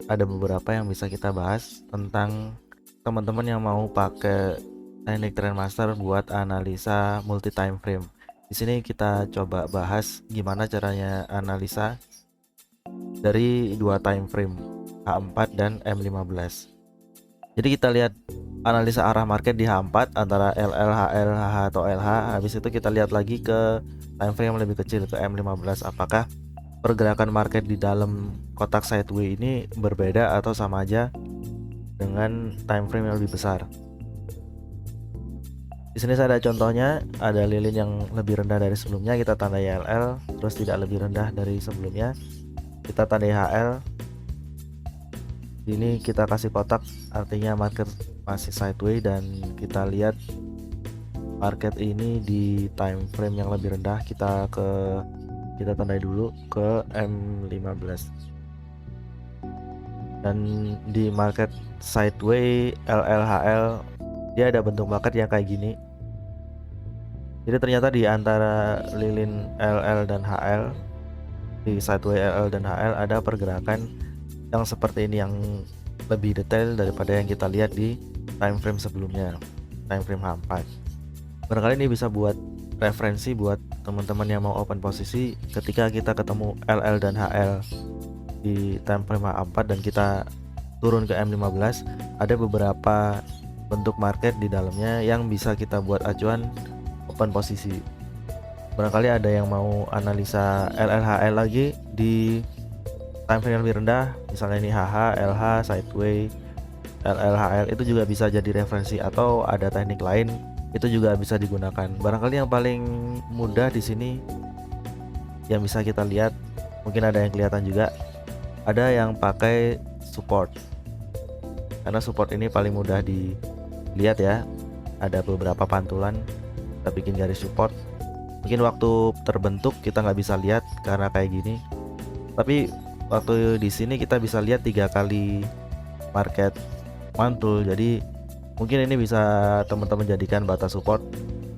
ada beberapa yang bisa kita bahas tentang teman-teman yang mau pakai teknik Trendmaster buat analisa multi time frame. Di sini kita coba bahas gimana caranya analisa dari dua time frame, H4 dan M15. Jadi kita lihat analisa arah market di H4 antara LL, HL, HH atau LH. Habis itu kita lihat lagi ke time frame yang lebih kecil, ke M15. Apakah pergerakan market di dalam kotak sideways ini berbeda atau sama aja dengan time frame yang lebih besar. Di sini saya ada contohnya, ada lilin yang lebih rendah dari sebelumnya, kita tandai LL, terus tidak lebih rendah dari sebelumnya, kita tandai HL. Ini kita kasih kotak, artinya market masih sideways, dan kita lihat market ini di time frame yang lebih rendah. Kita tandai dulu ke M15. Dan di market sideways LLHL dia ada bentuk market yang kayak gini. Jadi ternyata di antara lilin LL dan HL, di sideways LL dan HL ada pergerakan yang seperti ini, yang lebih detail daripada yang kita lihat di time frame sebelumnya, time frame H4. Barangkali ini bisa buat referensi buat teman-teman yang mau open posisi ketika kita ketemu LL dan HL di time frame H4 dan kita turun ke M15. Ada beberapa bentuk market di dalamnya yang bisa kita buat acuan open posisi. Barangkali ada yang mau analisa LLHL lagi di time frame yang lebih rendah, misalnya ini HH, LH, sideways, LLHL, itu juga bisa jadi referensi, atau ada teknik lain itu juga bisa digunakan. Barangkali yang paling mudah di sini yang bisa kita lihat, mungkin ada yang kelihatan juga, ada yang pakai support, karena support ini paling mudah dilihat ya. Ada beberapa pantulan, kita bikin garis support. Mungkin waktu terbentuk kita nggak bisa lihat karena kayak gini, tapi waktu di sini kita bisa lihat 3 kali market mantul. Jadi mungkin ini bisa teman-teman jadikan batas support.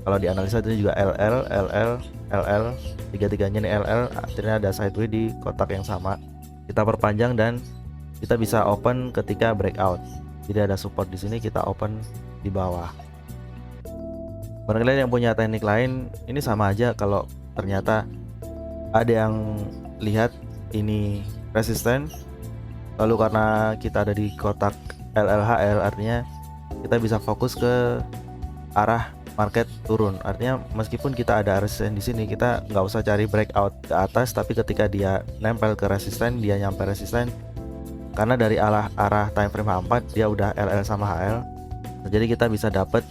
Kalau dianalisa ini juga LL, tiga-tiganya ini LL, akhirnya ada sideways di kotak yang sama. Kita perpanjang dan kita bisa open ketika breakout. Jadi ada support di sini, kita open di bawah. Barangkali yang punya teknik lain, ini sama aja. Kalau ternyata ada yang lihat ini resisten, lalu karena kita ada di kotak LLHL, artinya kita bisa fokus ke arah market turun. Artinya meskipun kita ada resisten di sini, kita nggak usah cari breakout ke atas, tapi ketika dia nempel ke resisten, dia nyampe resisten, karena dari arah time frame H4 dia udah LL sama HL, jadi kita bisa dapat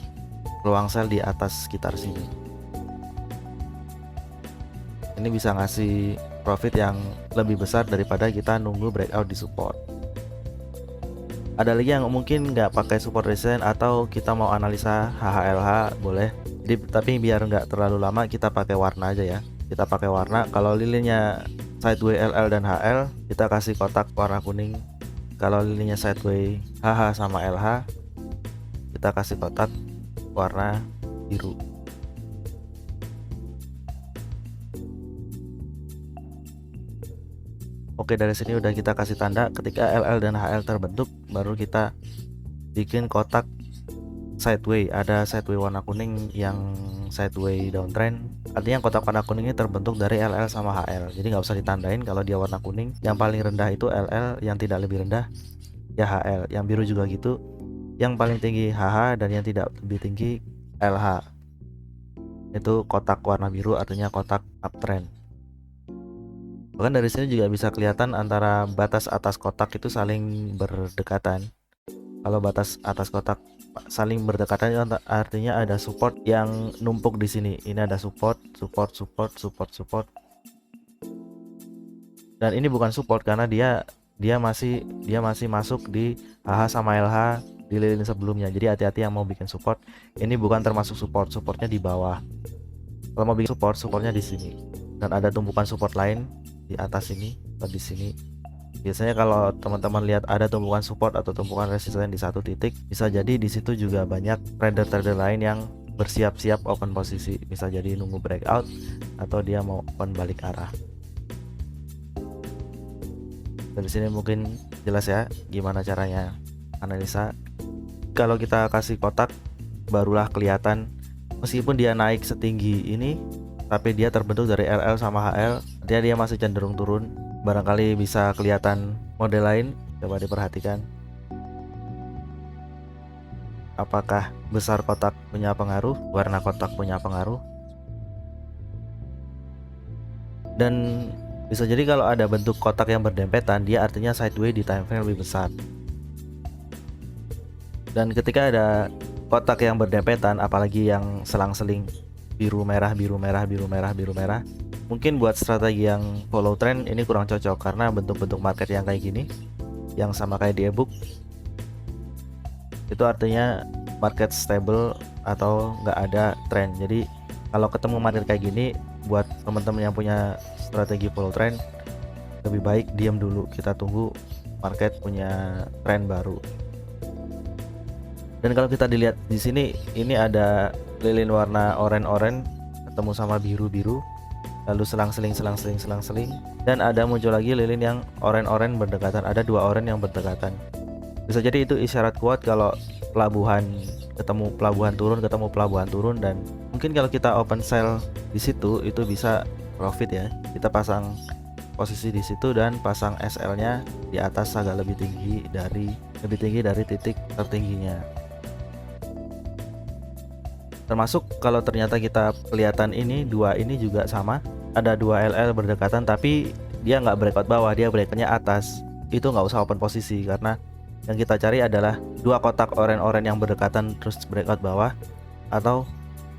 peluang sell di atas sekitar sini. Ini bisa ngasih profit yang lebih besar daripada kita nunggu breakout di support. Ada lagi yang mungkin nggak pakai support resistance, atau kita mau analisa HHLH, boleh. Jadi tapi biar nggak terlalu lama, kita pakai warna aja ya. Kita pakai warna. Kalau lilinnya sideways LL dan HL, kita kasih kotak warna kuning. Kalau lilinnya sideways HH sama LH, kita kasih kotak warna biru. Oke, dari sini udah kita kasih tanda. Ketika LL dan HL terbentuk, baru kita bikin kotak sideways. Ada sideways warna kuning yang sideways downtrend. Artinya kotak warna kuning ini terbentuk dari LL sama HL. Jadi nggak usah ditandain kalau dia warna kuning. Yang paling rendah itu LL, yang tidak lebih rendah ya HL. Yang biru juga gitu. Yang paling tinggi HH dan yang tidak lebih tinggi LH. Itu kotak warna biru, artinya kotak uptrend. Bahkan dari sini juga bisa kelihatan antara batas atas kotak itu saling berdekatan. Kalau batas atas kotak saling berdekatan, artinya ada support yang numpuk di sini. Ini ada support. Dan ini bukan support karena dia masih masuk di HH sama LH di lilin sebelumnya. Jadi hati-hati yang mau bikin support. Ini bukan termasuk support, supportnya di bawah. Kalau mau bikin support, supportnya di sini. Dan ada tumpukan support lain di atas ini atau di sini. Biasanya kalau teman-teman lihat ada tumpukan support atau tumpukan resisten di satu titik, bisa jadi di situ juga banyak trader-trader lain yang bersiap-siap open posisi. Bisa jadi nunggu breakout atau dia mau open balik arah. Dari sini mungkin jelas ya gimana caranya analisa. Kalau kita kasih kotak barulah kelihatan meskipun dia naik setinggi ini tapi dia terbentuk dari LL sama HL, artinya dia masih cenderung turun. Barangkali bisa kelihatan model lain, coba diperhatikan. Apakah besar kotak punya pengaruh, warna kotak punya pengaruh? Dan bisa jadi kalau ada bentuk kotak yang berdempetan, dia artinya sideways di time frame lebih besar. Dan ketika ada kotak yang berdempetan, apalagi yang selang-seling biru merah biru merah biru merah biru merah, mungkin buat strategi yang follow trend ini kurang cocok karena bentuk-bentuk market yang kayak gini, yang sama kayak di ebook, itu artinya market stable atau nggak ada trend. Jadi kalau ketemu market kayak gini, buat teman-teman yang punya strategi follow trend, lebih baik diam dulu, kita tunggu market punya trend baru. Dan kalau kita dilihat di sini, ini ada lilin warna oranye ketemu sama biru-biru, lalu selang-seling, dan ada muncul lagi lilin yang oranye berdekatan. Ada dua oranye yang berdekatan. Bisa jadi itu isyarat kuat kalau pelabuhan ketemu pelabuhan turun, dan mungkin kalau kita open sell di situ itu bisa profit ya. Kita pasang posisi di situ dan pasang SL-nya di atas agak lebih tinggi dari titik tertingginya. Termasuk kalau ternyata kita kelihatan ini dua ini juga sama, ada dua LL berdekatan tapi dia nggak breakout bawah, dia breakoutnya atas, itu nggak usah open posisi karena yang kita cari adalah dua kotak oranye yang berdekatan terus breakout bawah, atau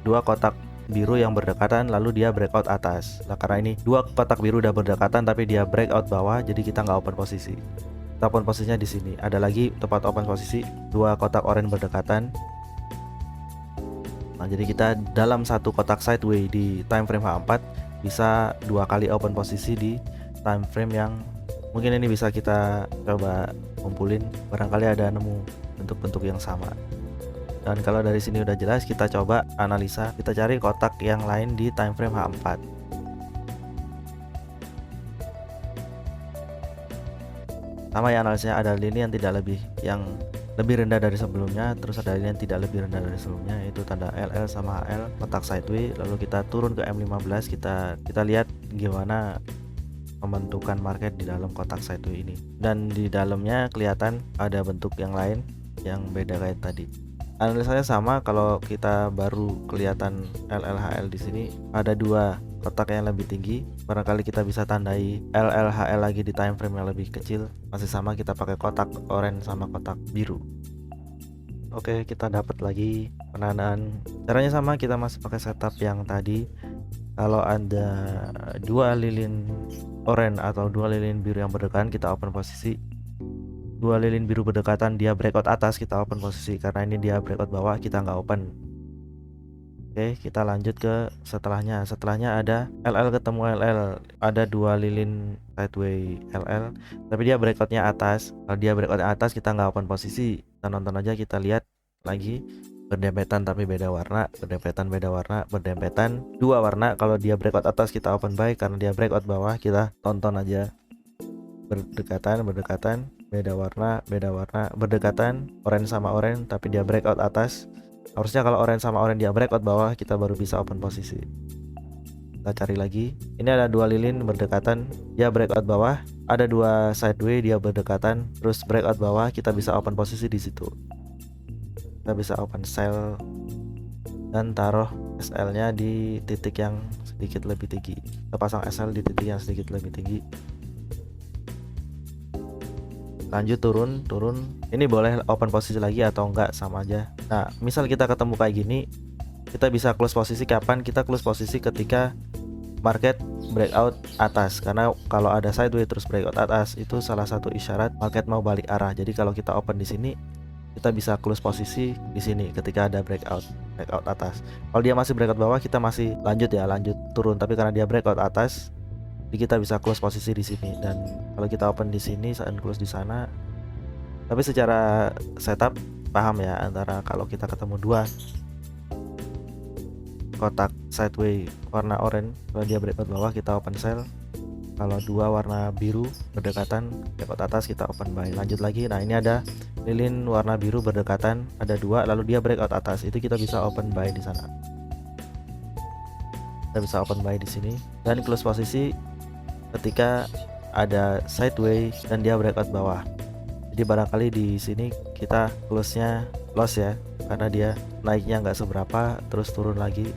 dua kotak biru yang berdekatan lalu dia breakout atas. Nah, karena ini dua kotak biru udah berdekatan tapi dia breakout bawah, jadi kita nggak open posisi. Kita open posisinya di sini. Ada lagi tempat open posisi dua kotak oranye berdekatan. Nah, jadi kita dalam satu kotak sideways di time frame H4 bisa dua kali open posisi di time frame yang mungkin ini bisa kita coba kumpulin, barangkali ada nemu bentuk-bentuk yang sama. Dan kalau dari sini udah jelas, kita coba analisa, kita cari kotak yang lain di time frame H4. Sama ya analisanya, ada lini yang lebih rendah dari sebelumnya, terus ada lini yang tidak lebih rendah dari sebelumnya, yaitu tanda LL sama HL, kotak sideways. Lalu kita turun ke M15, kita lihat gimana pembentukan market di dalam kotak sideways ini. Dan di dalamnya kelihatan ada bentuk yang lain yang beda kayak tadi. Analisanya sama, kalau kita baru kelihatan LLHL di sini ada dua kotak yang lebih tinggi, barangkali kita bisa tandai LLHL lagi di time frame yang lebih kecil. Masih sama, kita pakai kotak oranye sama kotak biru. Oke, kita dapat lagi penandaan. Caranya sama, kita masih pakai setup yang tadi. Kalau ada dua lilin oranye atau dua lilin biru yang berdekatan, kita open posisi. Dua lilin biru berdekatan, dia breakout atas, kita open posisi. Karena ini dia breakout bawah, kita nggak open. Oke, kita lanjut ke setelahnya. Setelahnya ada LL ketemu LL, ada dua lilin sideways LL, tapi dia breakoutnya atas. Kalau dia breakoutnya atas, kita nggak open posisi, kita nonton aja. Kita lihat lagi berdempetan tapi beda warna, berdempetan dua warna. Kalau dia breakout atas, kita open buy. Karena dia breakout bawah, kita tonton aja. Berdekatan, beda warna, berdekatan, oranye sama oranye, tapi dia breakout atas. Harusnya kalau oranye sama oranye dia breakout bawah, kita baru bisa open posisi. Kita cari lagi. Ini ada dua lilin berdekatan, dia breakout bawah. Ada dua sideways, dia berdekatan, terus breakout bawah, kita bisa open posisi di situ. Kita bisa open sell dan taruh SL-nya di titik yang sedikit lebih tinggi. Kita pasang SL di titik yang sedikit lebih tinggi. Lanjut turun. Ini boleh open posisi lagi atau enggak, sama aja. Nah, misal kita ketemu kayak gini, kita bisa close posisi. Kapan kita close posisi? Ketika market breakout atas. Karena kalau ada sideways terus breakout atas, itu salah satu isyarat market mau balik arah. Jadi kalau kita open di sini, kita bisa close posisi di sini ketika ada breakout atas. Kalau dia masih breakout bawah, kita masih lanjut turun. Tapi karena dia breakout atas, jadi kita bisa close posisi di sini. Dan kalau kita open di sini dan close di sana. Tapi secara setup paham ya, antara kalau kita ketemu dua kotak sideways warna oranye, kalau dia breakout bawah kita open sell. Kalau dua warna biru berdekatan breakout atas kita open buy. Lanjut lagi. Nah, ini ada lilin warna biru berdekatan, ada dua, lalu dia breakout atas. Itu kita bisa open buy di sana. Kita bisa open buy di sini dan close posisi ketika ada sideways dan dia breakout bawah. Jadi barangkali di sini kita close-nya loss ya, karena dia naiknya nggak seberapa terus turun lagi.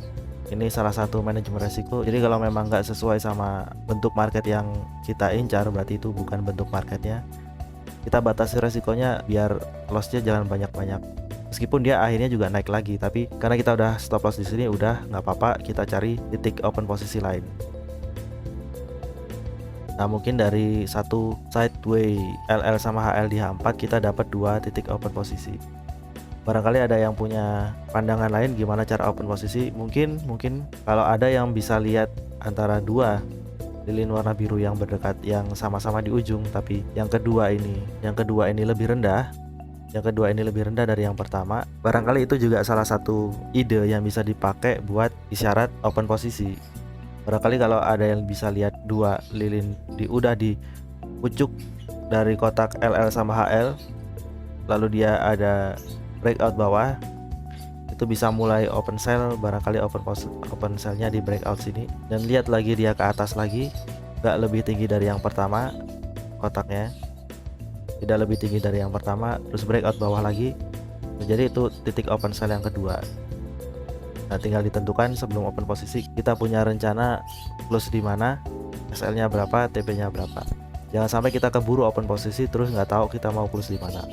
Ini salah satu manajemen resiko. Jadi kalau memang nggak sesuai sama bentuk market yang kita incar, berarti itu bukan bentuk marketnya. Kita batasi resikonya biar lossnya jangan banyak-banyak. Meskipun dia akhirnya juga naik lagi, tapi karena kita udah stop loss di sini, udah nggak apa-apa. Kita cari titik open posisi lain. Nah, mungkin dari satu sideway LL sama HL di H4 kita dapat dua titik open posisi. Barangkali ada yang punya pandangan lain gimana cara open posisi. Mungkin kalau ada yang bisa lihat antara dua lilin warna biru yang berdekat yang sama-sama di ujung, tapi yang kedua ini lebih rendah. Yang kedua ini lebih rendah dari yang pertama. Barangkali itu juga salah satu ide yang bisa dipakai buat isyarat open posisi. Barangkali kalau ada yang bisa lihat dua lilin udah di pucuk dari kotak LL sama HL, lalu dia ada breakout bawah, itu bisa mulai open sell. Barangkali open sellnya di breakout sini, dan lihat lagi dia ke atas lagi, nggak lebih tinggi dari yang pertama, kotaknya tidak lebih tinggi dari yang pertama, terus breakout bawah lagi. Jadi itu titik open sell yang kedua. Nah, tinggal ditentukan sebelum open posisi kita punya rencana close di mana, SL-nya berapa, TP-nya berapa. Jangan sampai kita keburu open posisi terus nggak tahu kita mau close di mana.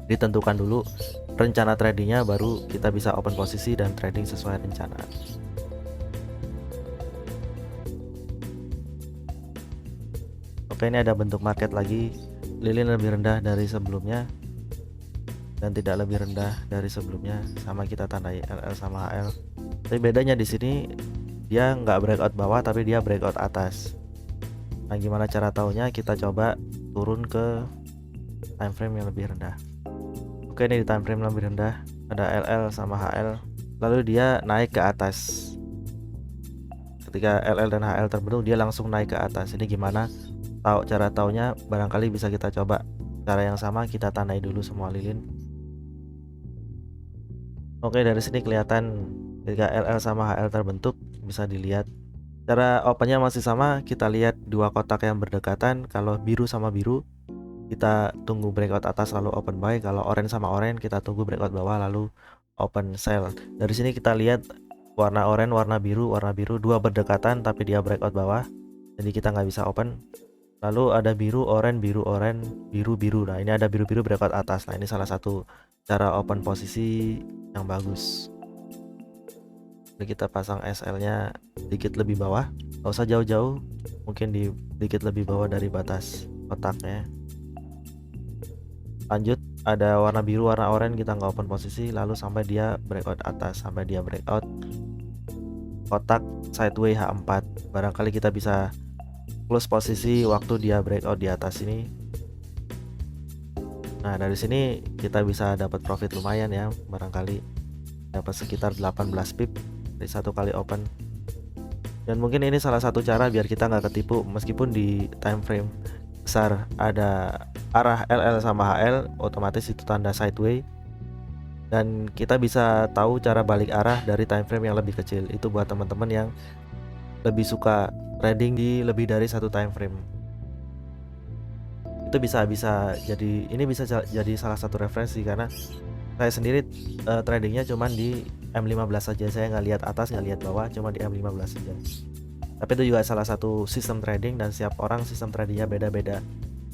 Ditentukan dulu rencana tradingnya, baru kita bisa open posisi dan trading sesuai rencana. Oke, ini ada bentuk market lagi. Lilin lebih rendah dari sebelumnya dan tidak lebih rendah dari sebelumnya, sama kita tandai LL sama HL. Tapi bedanya di sini dia nggak breakout bawah tapi dia breakout atas. Nah, gimana cara taunya? Kita coba turun ke time frame yang lebih rendah. Oke, ini di time frame lebih rendah ada LL sama HL, lalu dia naik ke atas. Ketika LL dan HL terbentuk, dia langsung naik ke atas. Ini gimana cara taunya? Barangkali bisa kita coba cara yang sama, kita tandai dulu semua lilin. Oke, dari sini kelihatan ketika LL sama HL terbentuk, bisa dilihat. Cara opennya masih sama, kita lihat dua kotak yang berdekatan. Kalau biru sama biru, kita tunggu breakout atas lalu open buy. Kalau orange sama orange, kita tunggu breakout bawah lalu open sell. Dari sini kita lihat warna orange, warna biru dua berdekatan tapi dia breakout bawah, jadi kita nggak bisa open. Lalu ada biru, orange, biru. Nah, ini ada biru breakout atas. Nah, ini salah satu cara open posisi yang bagus. Jadi kita pasang SL-nya dikit lebih bawah, nggak usah jauh-jauh, mungkin dikit lebih bawah dari batas kotaknya. Lanjut, ada warna biru, warna orange, kita nggak open posisi, lalu sampai dia breakout atas, sampai dia breakout kotak sideway H4. Barangkali kita bisa close posisi waktu dia breakout di atas ini. Nah, dari sini kita bisa dapat profit lumayan ya, barangkali dapat sekitar 18 pip dari satu kali open. Dan mungkin ini salah satu cara biar kita nggak ketipu, meskipun di time frame besar ada arah LL sama HL, otomatis itu tanda sideway, dan kita bisa tahu cara balik arah dari time frame yang lebih kecil. Itu buat teman-teman yang lebih suka trading di lebih dari satu time frame. Itu bisa jadi salah satu referensi, karena saya sendiri tradingnya cuman di M15 saja. Saya nggak lihat atas, nggak lihat bawah, cuma di M15 saja. Tapi itu juga salah satu sistem trading, dan setiap orang sistem tradingnya beda-beda.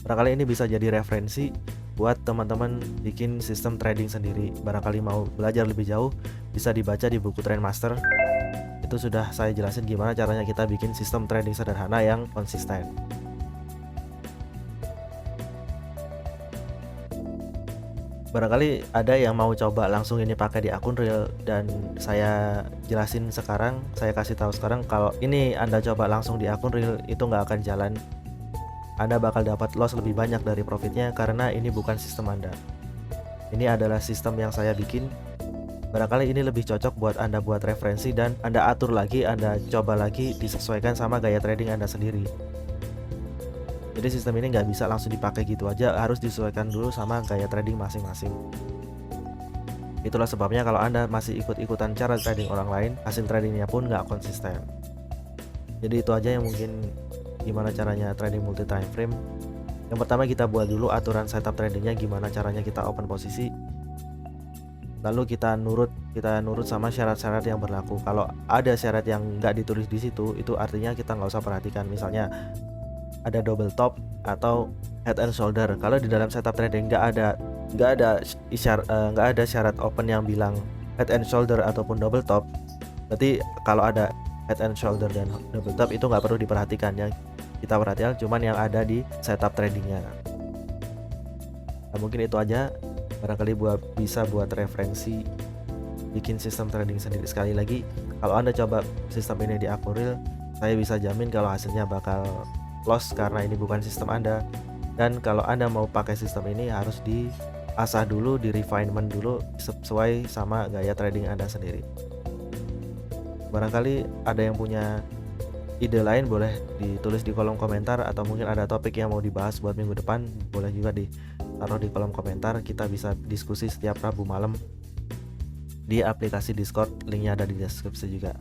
Barangkali ini bisa jadi referensi buat teman-teman bikin sistem trading sendiri. Barangkali mau belajar lebih jauh, bisa dibaca di buku Trendmaster. Itu sudah saya jelasin gimana caranya kita bikin sistem trading sederhana yang konsisten. Barangkali ada yang mau coba langsung ini pakai di akun real, dan saya jelasin sekarang, saya kasih tahu sekarang kalau ini Anda coba langsung di akun real itu nggak akan jalan. Anda bakal dapat loss lebih banyak dari profitnya karena ini bukan sistem Anda. Ini adalah sistem yang saya bikin. Barangkali ini lebih cocok buat Anda buat referensi, dan Anda atur lagi, Anda coba lagi, disesuaikan sama gaya trading Anda sendiri. Jadi sistem ini nggak bisa langsung dipakai gitu aja, harus disesuaikan dulu sama gaya trading masing-masing. Itulah sebabnya kalau Anda masih ikut-ikutan cara trading orang lain, hasil tradingnya pun nggak konsisten. Jadi itu aja yang mungkin gimana caranya trading multi time frame. Yang pertama kita buat dulu aturan setup tradingnya, gimana caranya kita open posisi. Lalu kita nurut sama syarat-syarat yang berlaku. Kalau ada syarat yang nggak ditulis di situ, itu artinya kita nggak usah perhatikan. Misalnya ada double top atau head and shoulder. Kalau di dalam setup trading nggak ada syarat open yang bilang head and shoulder ataupun double top, berarti kalau ada head and shoulder dan double top itu nggak perlu diperhatikan. Yang kita perhatikan cuman yang ada di setup tradingnya. Nah, mungkin itu aja, barangkali bisa buat referensi bikin sistem trading sendiri. Sekali lagi, kalau Anda coba sistem ini di Aquaril, saya bisa jamin kalau hasilnya bakal loss karena ini bukan sistem Anda. Dan kalau Anda mau pakai sistem ini harus diasah dulu, di refinement dulu sesuai sama gaya trading Anda sendiri. Barangkali ada yang punya ide lain, boleh ditulis di kolom komentar, atau mungkin ada topik yang mau dibahas buat minggu depan, boleh juga ditaruh di kolom komentar. Kita bisa diskusi setiap Rabu malam di aplikasi Discord, linknya ada di deskripsi juga.